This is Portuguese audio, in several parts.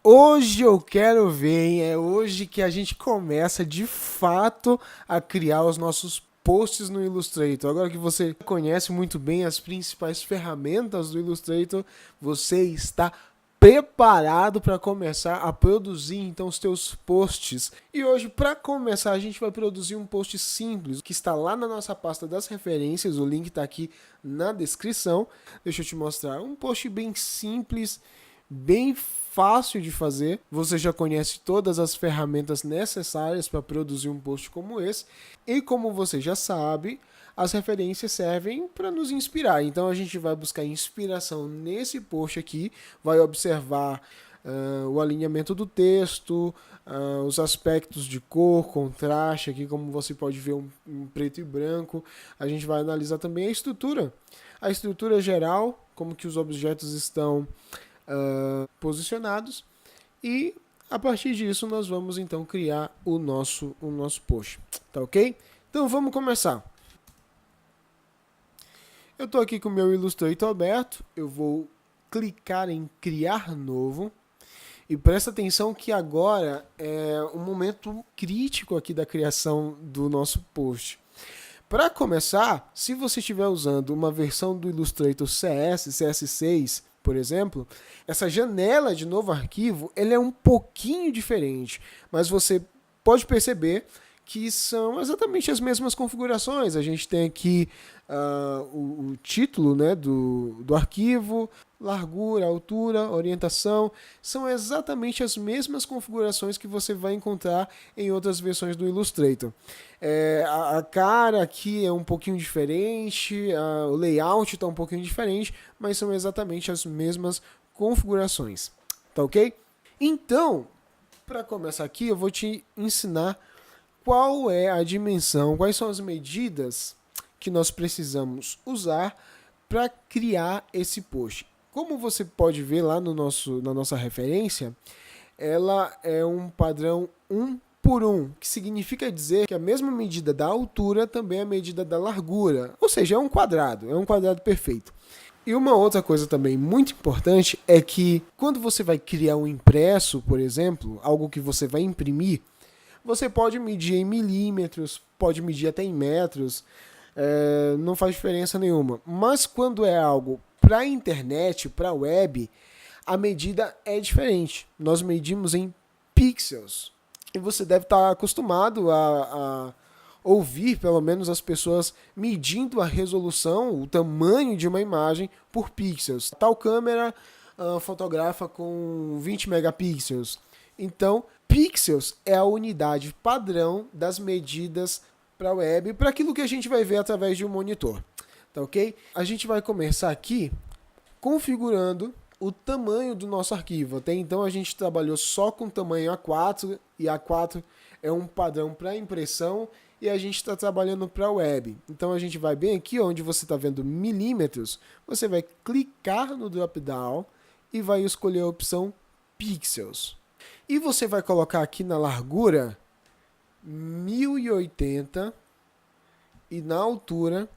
Hoje eu quero ver, hein? É hoje que a gente começa de fato a criar os nossos posts no Illustrator. Agora que você conhece muito bem as principais ferramentas do Illustrator, você está preparado para começar a produzir então os teus posts. E hoje, para começar, a gente vai produzir um post simples que está lá na nossa pasta das referências. O link está aqui na descrição. Deixa eu te mostrar um post bem simples, bem fácil de fazer. Você já conhece todas as ferramentas necessárias para produzir um post como esse. E como você já sabe, as referências servem para nos inspirar. Então a gente vai buscar inspiração nesse post aqui, vai observar o alinhamento do texto, os aspectos de cor, contraste, aqui como você pode ver um preto e branco. A gente vai analisar também a estrutura geral, como que os objetos estão posicionados, e a partir disso nós vamos então criar o nosso post, tá ok? Então vamos começar. Eu estou aqui com o meu Illustrator aberto, eu vou clicar em criar novo, e presta atenção que agora é um momento crítico aqui da criação do nosso post. Para começar, se você estiver usando uma versão do Illustrator CS6, por exemplo, essa janela de novo arquivo, ele é um pouquinho diferente, mas você pode perceber que são exatamente as mesmas configurações. A gente tem aqui o título, né, do arquivo, largura, altura, orientação, são exatamente as mesmas configurações que você vai encontrar em outras versões do Illustrator. A cara aqui é um pouquinho diferente, o layout está um pouquinho diferente, mas são exatamente as mesmas configurações, tá ok? Então, para começar aqui, eu vou te ensinar qual é a dimensão, quais são as medidas que nós precisamos usar para criar esse post. Como você pode ver lá na nossa referência, ela é um padrão 1 por 1, que significa dizer que a mesma medida da altura também é a medida da largura, ou seja, é um quadrado perfeito. E uma outra coisa também muito importante é que quando você vai criar um impresso, por exemplo, algo que você vai imprimir, você pode medir em milímetros, pode medir até em metros, não faz diferença nenhuma. Mas quando é algo para a internet, para a web, a medida é diferente. Nós medimos em pixels. E você deve estar acostumado a ouvir, pelo menos, as pessoas medindo a resolução, o tamanho de uma imagem por pixels. Tal câmera fotografa com 20 megapixels. Então, pixels é a unidade padrão das medidas para a web, para aquilo que a gente vai ver através de um monitor. Tá ok? A gente vai começar aqui configurando o tamanho do nosso arquivo. Até então a gente trabalhou só com tamanho A4, e A4 é um padrão para impressão, e a gente está trabalhando para a web. Então a gente vai bem aqui, onde você está vendo milímetros, você vai clicar no drop-down e vai escolher a opção Pixels. E você vai colocar aqui na largura 1080 e na altura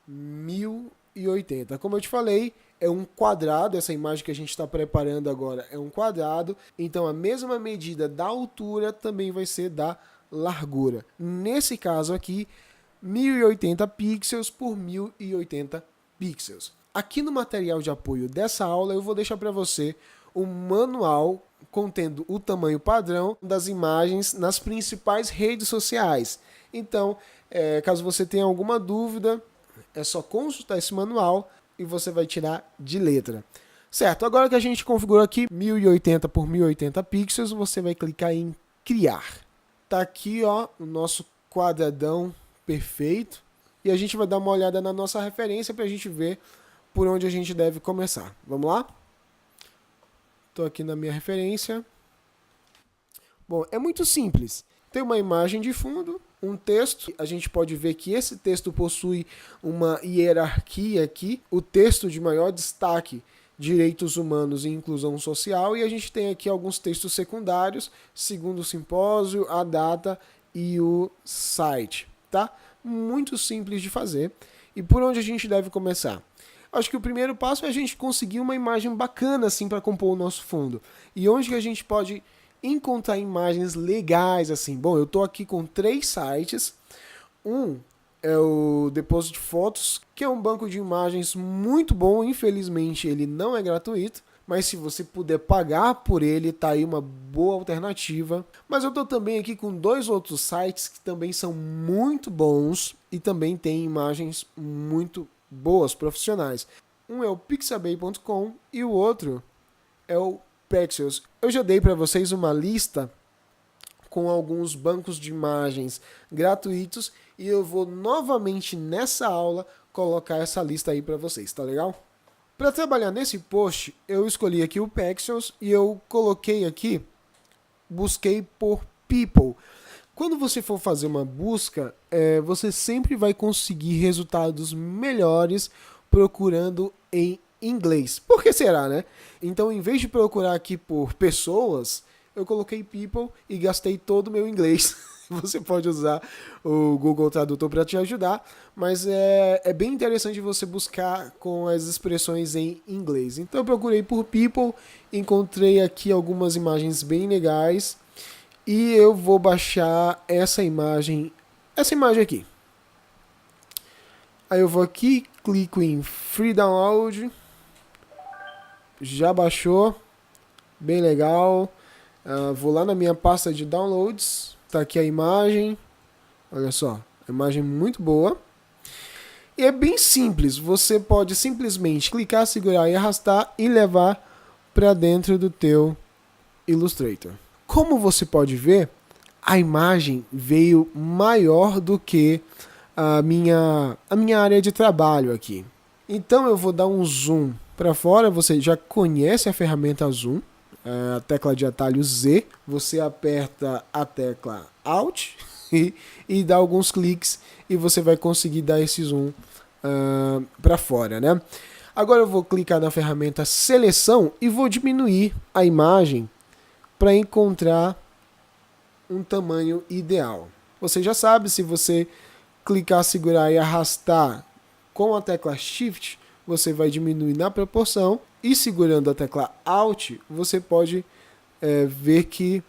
1080. Como eu te falei, é um quadrado, essa imagem que a gente está preparando agora é um quadrado, então a mesma medida da altura também vai ser da largura. Nesse caso aqui, 1080 pixels por 1080 pixels. Aqui no material de apoio dessa aula eu vou deixar para você um manual contendo o tamanho padrão das imagens nas principais redes sociais. Então, caso você tenha alguma dúvida, é só consultar esse manual e você vai tirar de letra. Certo, agora que a gente configurou aqui 1080 por 1080 pixels, você vai clicar em criar. Tá aqui, ó, o nosso quadradão perfeito. E a gente vai dar uma olhada na nossa referência para a gente ver por onde a gente deve começar. Vamos lá? Estou aqui na minha referência. Bom, é muito simples. Tem uma imagem de fundo, um texto. A gente pode ver que esse texto possui uma hierarquia aqui. O texto de maior destaque, direitos humanos e inclusão social. E a gente tem aqui alguns textos secundários, segundo o simpósio, a data e o site. Tá? Muito simples de fazer. E por onde a gente deve começar? Acho que o primeiro passo é a gente conseguir uma imagem bacana assim para compor o nosso fundo. E onde que a gente pode encontrar imagens legais assim? Bom, eu tô aqui com 3 sites. Um é o Deposit Photos, que é um banco de imagens muito bom. Infelizmente ele não é gratuito, mas se você puder pagar por ele, tá aí uma boa alternativa. Mas eu tô também aqui com 2 outros sites que também são muito bons e também tem imagens muito boas, profissionais. Um é o pixabay.com e o outro é o Pexels. Eu já dei para vocês uma lista com alguns bancos de imagens gratuitos e eu vou novamente nessa aula colocar essa lista aí para vocês, tá legal? Para trabalhar nesse post, eu escolhi aqui o Pexels e eu coloquei aqui, busquei por People. Quando você for fazer uma busca, você sempre vai conseguir resultados melhores procurando em inglês. Por que será, né? Então, em vez de procurar aqui por pessoas, eu coloquei people e gastei todo o meu inglês. Você pode usar o Google Tradutor para te ajudar, mas é bem interessante você buscar com as expressões em inglês. Então eu procurei por people, encontrei aqui algumas imagens bem legais e eu vou baixar essa imagem aqui. Aí eu vou aqui, clico em Free Download, já baixou, bem legal. Vou lá na minha pasta de downloads, tá aqui a imagem, olha só, imagem muito boa. E é bem simples, você pode simplesmente clicar, segurar e arrastar e levar para dentro do teu Illustrator. Como você pode ver, a imagem veio maior do que a minha área de trabalho aqui. Então eu vou dar um zoom para fora, você já conhece a ferramenta zoom, a tecla de atalho Z, você aperta a tecla Alt e dá alguns cliques e você vai conseguir dar esse zoom para fora, né? Agora eu vou clicar na ferramenta Seleção e vou diminuir a imagem para encontrar um tamanho ideal. Você já sabe, se você clicar, segurar e arrastar com a tecla Shift, você vai diminuir na proporção e segurando a tecla Alt, você pode ver que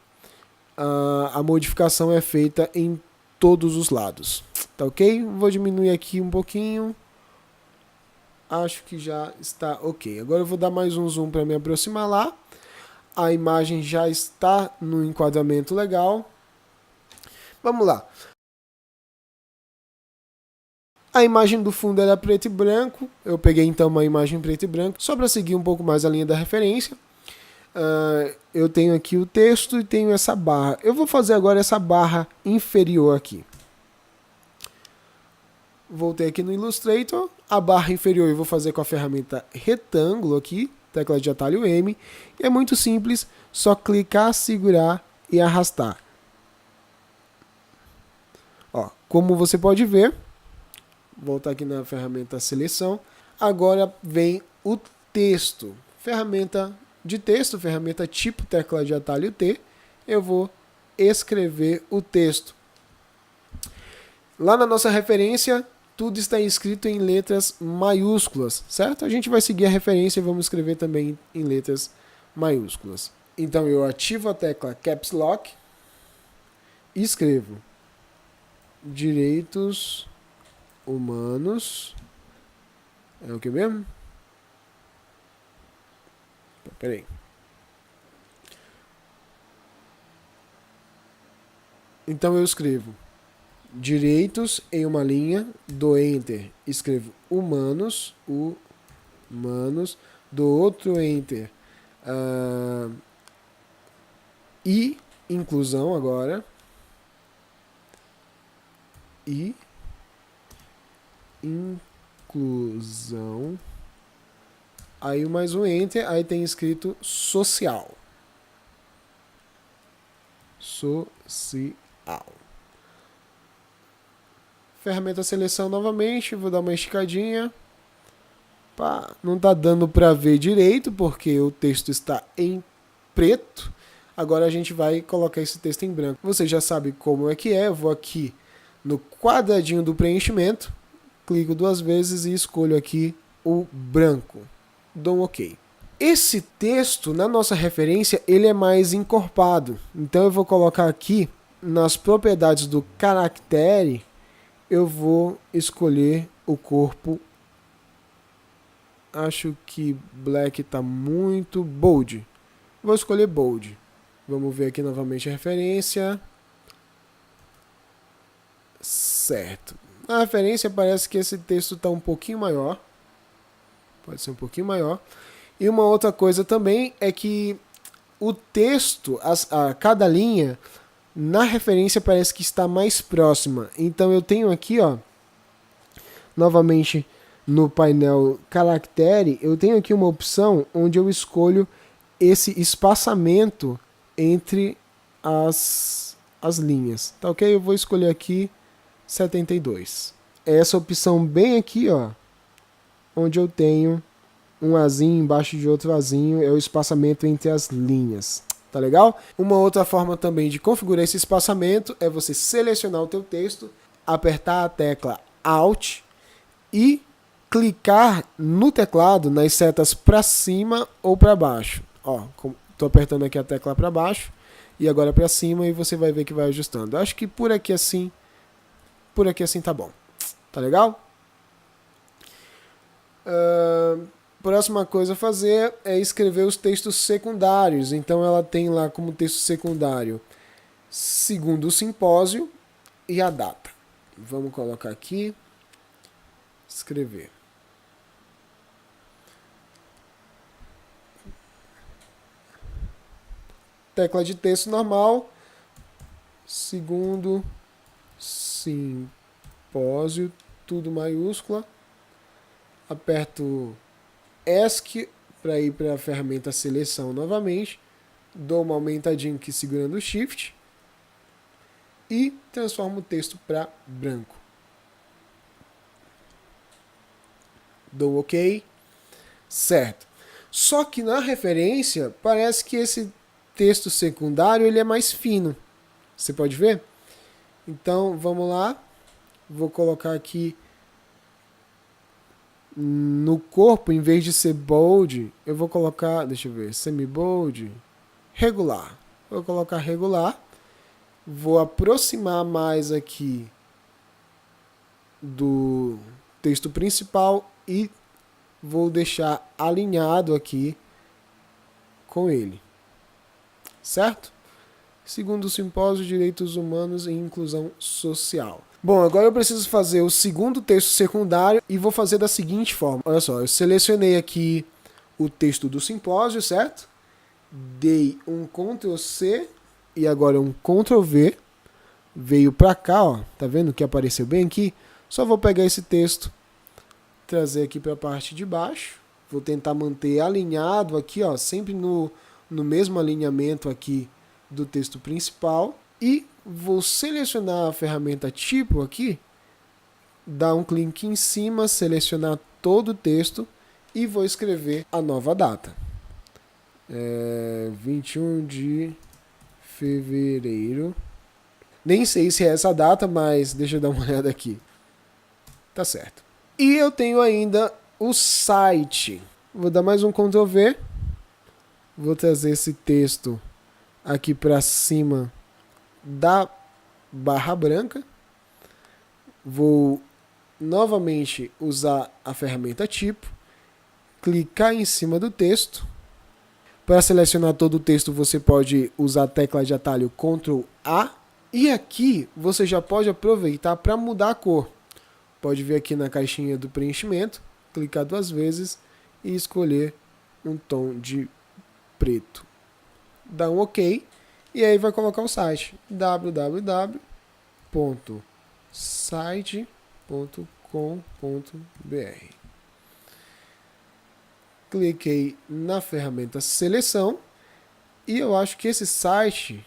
a modificação é feita em todos os lados. Tá ok? Vou diminuir aqui um pouquinho. Acho que já está ok. Agora eu vou dar mais um zoom para me aproximar lá. A imagem já está no enquadramento legal. Vamos lá. A imagem do fundo era preto e branco. Eu peguei então uma imagem preto e branco, só para seguir um pouco mais a linha da referência. Eu tenho aqui o texto e tenho essa barra. Eu vou fazer agora essa barra inferior aqui. Voltei aqui no Illustrator. A barra inferior eu vou fazer com a ferramenta retângulo aqui, tecla de atalho M. E é muito simples, só clicar, segurar e arrastar. Ó, como você pode ver, voltar aqui na ferramenta seleção. Agora vem o texto. Ferramenta de texto, ferramenta tipo tecla de atalho T. Eu vou escrever o texto. Lá na nossa referência, tudo está escrito em letras maiúsculas, certo? A gente vai seguir a referência e vamos escrever também em letras maiúsculas. Então eu ativo a tecla Caps Lock e escrevo direitos humanos. É o que mesmo? Peraí. Então eu escrevo direitos em uma linha, do Enter escrevo humanos, do outro Enter e inclusão agora, e inclusão, aí mais um Enter, aí tem escrito social. Ferramenta seleção novamente, vou dar uma esticadinha. Não está dando para ver direito, porque o texto está em preto. Agora a gente vai colocar esse texto em branco. Você já sabe como é que é. Eu vou aqui no quadradinho do preenchimento, clico 2 vezes e escolho aqui o branco. Dou um OK. Esse texto, na nossa referência, ele é mais encorpado. Então eu vou colocar aqui, nas propriedades do caractere, eu vou escolher o corpo. Acho que black está muito bold. Vou escolher bold. Vamos ver aqui novamente a referência. Certo. Na referência parece que esse texto está um pouquinho maior. Pode ser um pouquinho maior. E uma outra coisa também é que o texto, cada linha, na referência parece que está mais próxima. Então eu tenho aqui, ó, novamente no painel caractere, eu tenho aqui uma opção onde eu escolho esse espaçamento entre as linhas. Tá ok? Eu vou escolher aqui 72. Essa opção bem aqui, ó, onde eu tenho um azinho embaixo de outro azinho, é o espaçamento entre as linhas. Tá legal? Uma outra forma também de configurar esse espaçamento é você selecionar o teu texto, apertar a tecla Alt e clicar no teclado nas setas para cima ou para baixo. Ó, tô apertando aqui a tecla para baixo e agora para cima e você vai ver que vai ajustando. Acho que por aqui assim tá bom. Tá legal? Próxima coisa a fazer é escrever os textos secundários. Então ela tem lá como texto secundário segundo o simpósio e a data. Vamos colocar aqui, escrever. Tecla de texto normal, segundo simpósio, tudo maiúscula. Aperto ESC para ir para a ferramenta seleção novamente. Dou uma aumentadinha aqui segurando o Shift. E transformo o texto para branco. Dou OK. Certo. Só que na referência parece que esse texto secundário ele é mais fino. Você pode ver? Então vamos lá. Vou colocar aqui no corpo, em vez de ser bold, eu vou colocar, deixa eu ver, semi-bold, regular. Vou colocar regular. Vou aproximar mais aqui do texto principal e vou deixar alinhado aqui com ele. Certo? Segundo o Simpósio de Direitos Humanos e Inclusão Social. Bom, agora eu preciso fazer o segundo texto secundário e vou fazer da seguinte forma. Olha só, eu selecionei aqui o texto do simpósio, certo? Dei um Ctrl+C e agora um Ctrl+V. Veio pra cá, ó. Tá vendo que apareceu bem aqui? Só vou pegar esse texto, trazer aqui para a parte de baixo. Vou tentar manter alinhado aqui, ó, sempre no mesmo alinhamento aqui do texto principal. E vou selecionar a ferramenta tipo aqui, dar um clique em cima, selecionar todo o texto e vou escrever a nova data. 21 de fevereiro. Nem sei se é essa data, mas deixa eu dar uma olhada aqui. Tá certo. E eu tenho ainda o site. Vou dar mais um Ctrl+V. Vou trazer esse texto aqui para cima da barra branca. Vou novamente usar a ferramenta tipo. Clicar em cima do texto. Para selecionar todo o texto, você pode usar a tecla de atalho Ctrl+A. E aqui você já pode aproveitar para mudar a cor. Pode vir aqui na caixinha do preenchimento, clicar 2 vezes e escolher um tom de preto. Dá um OK e aí vai colocar o site www.site.com.br. Cliquei na ferramenta seleção e eu acho que esse site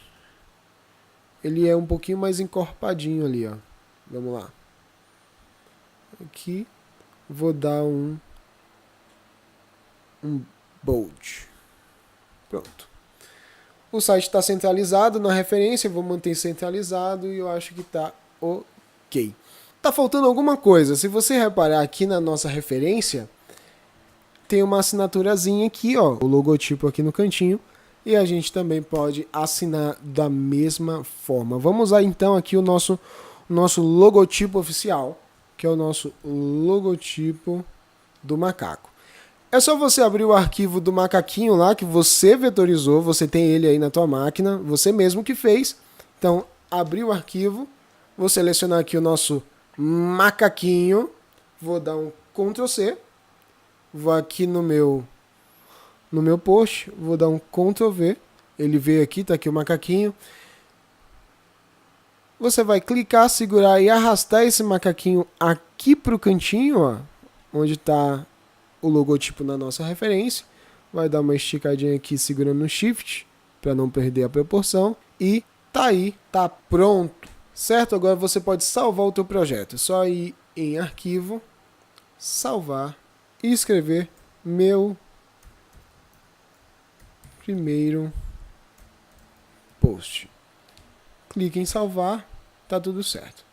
ele é um pouquinho mais encorpadinho ali, ó. Vamos lá. Aqui vou dar um bold. Pronto. O site está centralizado na referência, vou manter centralizado e eu acho que está ok. Tá faltando alguma coisa. Se você reparar aqui na nossa referência, tem uma assinaturazinha aqui, ó, o logotipo aqui no cantinho. E a gente também pode assinar da mesma forma. Vamos usar então aqui o nosso logotipo oficial, que é o nosso logotipo do macaco. É só você abrir o arquivo do macaquinho lá que você vetorizou, você tem ele aí na tua máquina, você mesmo que fez. Então, abrir o arquivo, vou selecionar aqui o nosso macaquinho, vou dar um Ctrl C, vou aqui no meu post, vou dar um Ctrl V, ele veio aqui, tá aqui o macaquinho. Você vai clicar, segurar e arrastar esse macaquinho aqui pro cantinho, ó, onde tá o logotipo na nossa referência. Vai dar uma esticadinha aqui segurando no Shift, para não perder a proporção. E tá aí, tá pronto, certo? Agora você pode salvar o teu projeto. É só ir em arquivo, salvar e escrever meu primeiro post. Clique em salvar, tá tudo certo.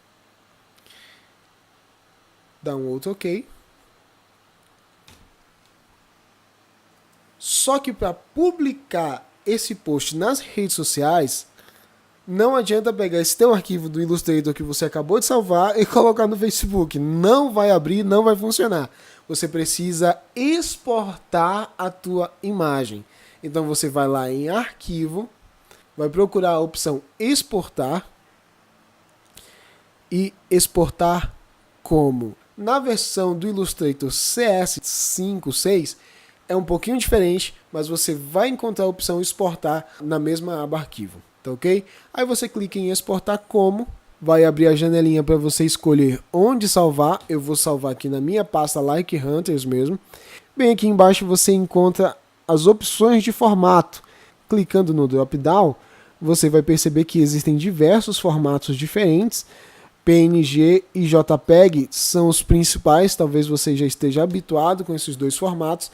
Dá um outro OK. Só que para publicar esse post nas redes sociais, não adianta pegar esse teu arquivo do Illustrator que você acabou de salvar e colocar no Facebook. Não vai abrir, não vai funcionar. Você precisa exportar a tua imagem. Então você vai lá em arquivo, vai procurar a opção exportar e exportar como. Na versão do Illustrator CS 5.6 é um pouquinho diferente, mas você vai encontrar a opção exportar na mesma aba arquivo, tá ok? Aí você clica em exportar como, vai abrir a janelinha para você escolher onde salvar. Eu vou salvar aqui na minha pasta Like Hunters mesmo. Bem aqui embaixo você encontra as opções de formato. Clicando no drop-down, você vai perceber que existem diversos formatos diferentes. PNG e JPEG são os principais, talvez você já esteja habituado com esses dois formatos.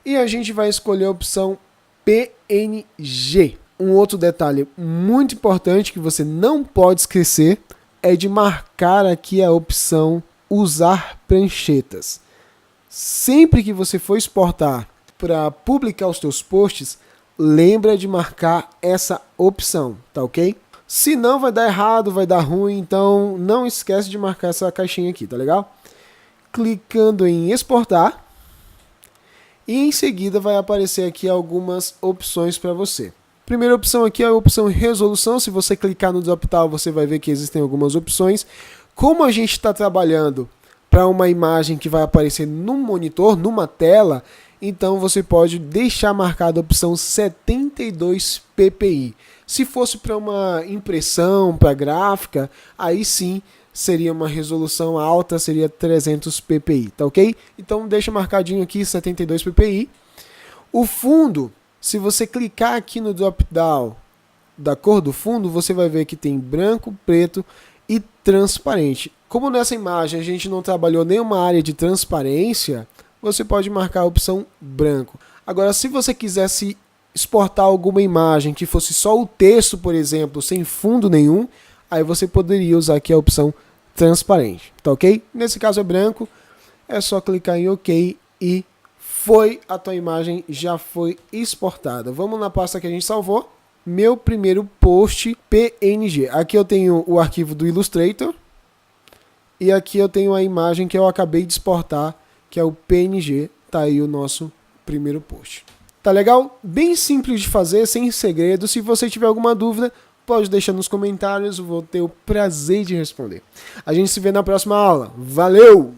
E a gente vai escolher a opção PNG. Um outro detalhe muito importante que você não pode esquecer é de marcar aqui a opção usar pranchetas. Sempre que você for exportar para publicar os teus posts, lembra de marcar essa opção, tá ok? Se não, vai dar errado, vai dar ruim, então não esquece de marcar essa caixinha aqui, tá legal? Clicando em exportar, e em seguida vai aparecer aqui algumas opções para você. Primeira opção aqui é a opção resolução. Se você clicar no drop-down, você vai ver que existem algumas opções. Como a gente está trabalhando para uma imagem que vai aparecer no monitor, numa tela, então você pode deixar marcada a opção 72 ppi. Se fosse para uma impressão, para gráfica, aí sim seria uma resolução alta, seria 300 ppi, tá ok? Então deixa marcadinho aqui 72 ppi. O fundo, se você clicar aqui no drop-down da cor do fundo, você vai ver que tem branco, preto e transparente. Como nessa imagem a gente não trabalhou nenhuma área de transparência, você pode marcar a opção branco. Agora, se você quisesse exportar alguma imagem que fosse só o texto, por exemplo, sem fundo nenhum, aí você poderia usar aqui a opção transparente, tá ok? Nesse caso é branco, é só clicar em OK e foi, a tua imagem já foi exportada. Vamos na pasta que a gente salvou. Meu primeiro post PNG. Aqui eu tenho o arquivo do Illustrator e aqui eu tenho a imagem que eu acabei de exportar, que é o PNG. Tá aí o nosso primeiro post. Tá legal? Bem simples de fazer, sem segredo. Se você tiver alguma dúvida, pode deixar nos comentários, vou ter o prazer de responder. A gente se vê na próxima aula. Valeu!